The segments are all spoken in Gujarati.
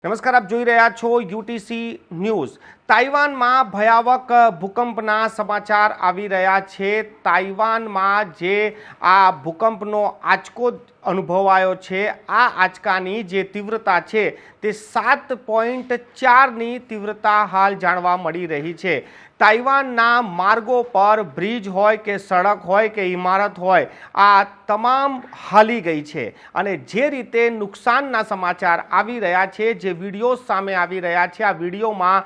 નમસ્કાર, આપ જોઈ રહ્યા છો યુટીસી ન્યૂઝ। તાઇવાનમાં ભયાવક ભૂકંપના સમાચાર આવી રહ્યા છે। તાઇવાનમાં જે આ ભૂકંપનો આંચકો અનુભવાયો છે, આ આંચકાની જે તીવ્રતા છે તે 7.4ની તીવ્રતા હાલ જાણવા મળી રહી છે। તાઇવાનના માર્ગો પર બ્રિજ હોય કે સડક હોય કે ઇમારત હોય, આ તમામ હાલી ગઈ છે અને જે રીતે નુકસાનના સમાચાર આવી રહ્યા છે, જે વિડીયો સામે આવી રહ્યા છે, આ વિડીયોમાં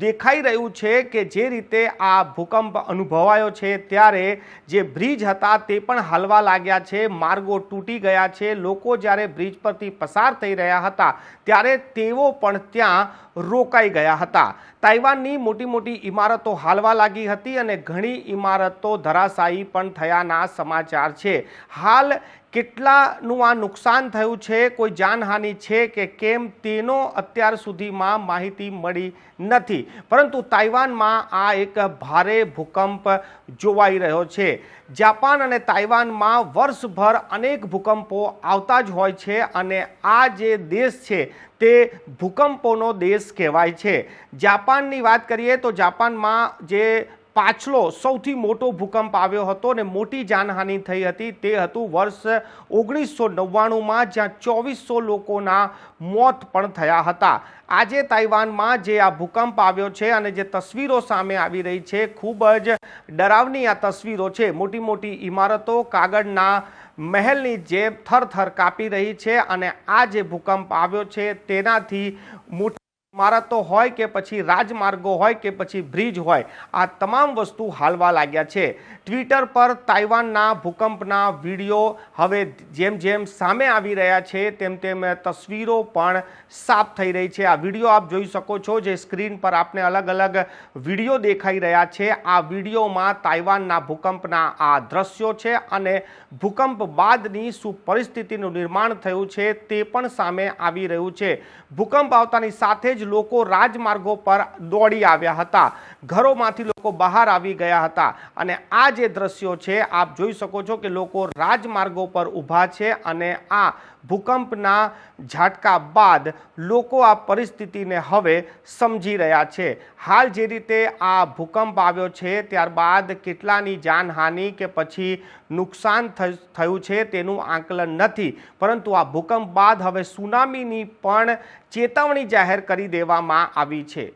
દેખાઈ રહ્યું છે કે જે રીતે આ ભૂકંપ અનુભવાયો છે ત્યારે જે બ્રિજ હતા તે પણ હલવા લાગ્યા છે, માર્ગો તૂટી ગયા છે। લોકો જ્યારે બ્રિજ પરથી પસાર થઈ રહ્યા હતા ત્યારે તેઓ પણ ત્યાં રોકાઈ ગયા હતા। તાઇવાનની મોટી મોટી ઇમારતો હાલવા લાગી હતી અને ઘણી ઇમારતો ધરાશાયી પણ થયાના સમાચાર છે। હાલ કેટલાનું આ નુકસાન થયું છે, કોઈ જાનહાનિ છે કે કેમ તેનો અત્યાર સુધીમાં માહિતી મળી નથી, પરંતુ તાઇવાનમાં આ એક ભારે ભૂકંપ જોવાઈ રહ્યો છે। જાપાન અને તાઇવાનમાં વર્ષભર અનેક ભૂકંપો આવતા જ હોય છે અને આ જે દેશ છે તે ભૂકંપોનો દેશ કહેવાય છે। જાપાનની વાત કરીએ તો જાપાનમાં જે પાછલો સૌથી મોટો ભૂકંપ આવ્યો હતો અને મોટી જાનહાનિ થઈ હતી તે હતું વર્ષ 1999માં, જ્યાં 2400 લોકોના મોત પણ થયા હતા। આજે તાઇવાનમાં જે આ ભૂકંપ આવ્યો છે અને જે તસવીરો સામે આવી રહી છે, ખૂબ જ ડરાવની આ તસવીરો છે। મોટી મોટી ઇમારતો કાગળના મહેલની જેમ થરથર કાપી રહી છે અને આ જે ભૂકંપ આવ્યો છે તેનાથી મોટી ઇમારતો હોય કે પછી રાજમાર્ગો હોય કે પછી બ્રિજ હોય, આ તમામ વસ્તુ હાલવા લાગ્યા છે। ટ્વિટર પર તાઇવાનના ભૂકંપના વિડીયો હવે જેમ જેમ સામે આવી રહ્યા છે તેમ તેમ તસવીરો પણ સાફ થઈ રહી છે। આ વિડીયો આપ જોઈ શકો છો, જે સ્ક્રીન પર આપને અલગ અલગ વિડીયો દેખાઈ રહ્યા છે। આ વિડીયોમાં તાઇવાનના ભૂકંપના આ દ્રશ્યો છે અને ભૂકંપ બાદની શું પરિસ્થિતિનું નિર્માણ થયું છે તે પણ સામે આવી રહ્યું છે। ભૂકંપ આવતાની સાથે જ લોકો રાજમાર્ગો પર દોડી આવ્યા હતા, ઘરોમાંથી લોકો બહાર આવી ગયા હતા અને આ જે દ્રશ્યો છે આપ જોઈ શકો છો કે લોકો રાજમાર્ગો પર ઊભા છે અને આ ભૂકંપના ઝાટકા બાદ લોકો આ પરિસ્થિતિને હવે સમજી રહ્યા છે। હાલ જે રીતે આ ભૂકંપ આવ્યો છે ત્યારબાદ કેટલાની જાનહાનિ કે પછી નુકસાન થયું છે તેનું આંકલન નથી, પરંતુ આ ભૂકંપ બાદ હવે સુનામીની પણ ચેતવણી જાહેર કરી દેવામાં આવી છે।